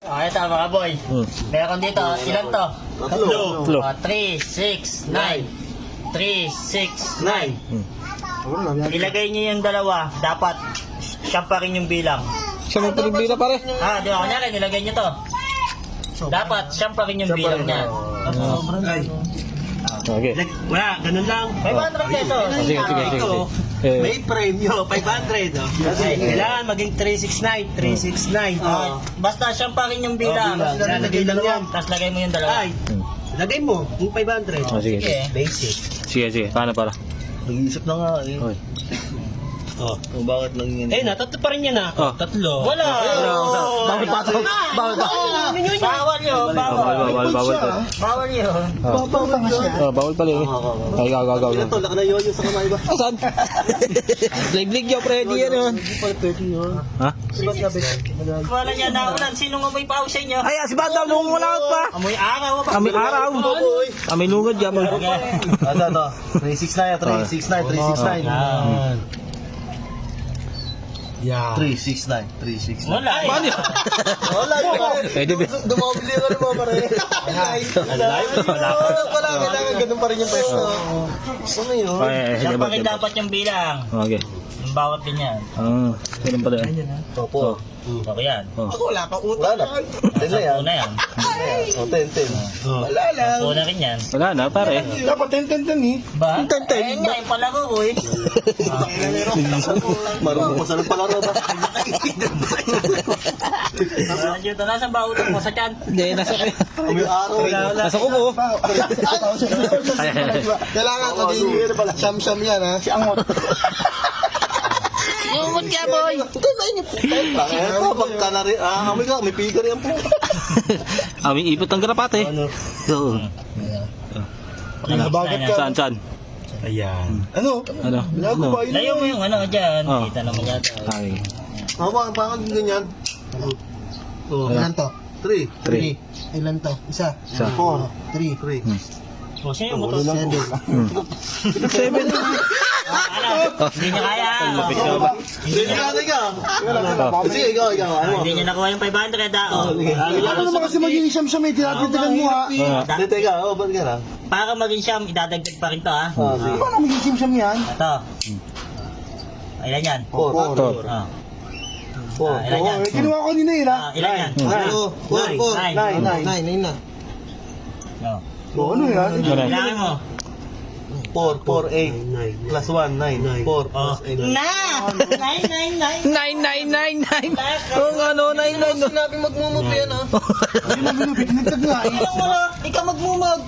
Ito mga boy. Meron dito, ilan to? Tatlo. 3, 6, 9. 3, 6, 9. Ilagay niyo yung dalawa. Dapat siya pa rin yung bilang. Siya may pinigbila pare. Di ba? Kunyari, nilagay niyo to. Dapat siya pa rin yung bilang niya. Okay. Wala, ganun lang. 500 pesos. Sige. May premyo, 500. Kasi kailangan maging 369. Basta siya pa rin yung bilang. Lalagay lang yan. Tapos lagay mo yung dalawa. Ay, lagay mo yung 500. Sige. Basic. Sige. Paano para? Nag-iisip na nga eh. Hoy. Kung bakit naging Eh, natatlo pa rin yan ah. Oh. Tatlo. Wala. Bawal pa to. Bawal pa. Bawal yun. Bawal pa. Bawal yun. Bawal pala eh. Ay, gaw. ito, laki na yoyo sa kamay ba? Saan? Blig yo, Freddy yan yun. Ha? Wala niya naulan. Sino nga may pao sa inyo? Ay, si Bandam, nung wala pa. Amoy araw pa. Kami araw. Kami lungod yan. Ano? 369. Yeah. 369. Wala eh. Paano yun? Wala yun. Pwede ba? Dumabili ka rin mo pare. Wala, kailangan ganun pa rin yung pwesto. Ano yun? Siya pa rin dapat yung bilang. Okay. Yung bawat ganyan. Ganun pala yan. Opo. Okay yan. Wala na. 10 na yan. Una yan. 10. Wala lang. Una rin yan. Wala na, pare. Dapat 10 eh. Ba? Ayun nga, yung palaro ko eh. Marunong pa sa palaro ba? Dito, nasa bawat mo sa tiyan. Hindi, nasa May araw. Nasa kubo. Kailangan maging siyam-siyam yan ha. Si Angot. Umot ka, boy! Pag ka na rin. Amoy ka. May piga rin po. Aming ipot ng garapate. Oo. Saan? Ayan. Ano? Ano? Layo mo yung ano dyan. Oh. Kita naman yata. Ay. Bakit ganyan? Ilan to? 3. Ilan to? Isa. 4. 3. O, siya yung motor. 7. Ano? Hindi niya kaya. Sige, ikaw. Ano? Hindi niya nakuha yung 500 Ano naman kasi maging siyam-siyam eh. Tinatitigan mo ha. Teka, ba't ka na? Para maging siyam, idadagdag pa rin to ha. Sige. Paano maging siyam-siyam yan? Ito. Ilan yan? 4. Ah. Ilan yan? Kinuha ko nila yun ha. Ilan yan? 9 na. No. Ano yan? Kailangan mo. 4, 8. Plus 1, 9. 4 plus 8. Na! 9. 9. Kung ano, 9. Sinabi magmumuti yan ha. Hindi mo binubit. Nagtag nga eh. Ikaw magmumag!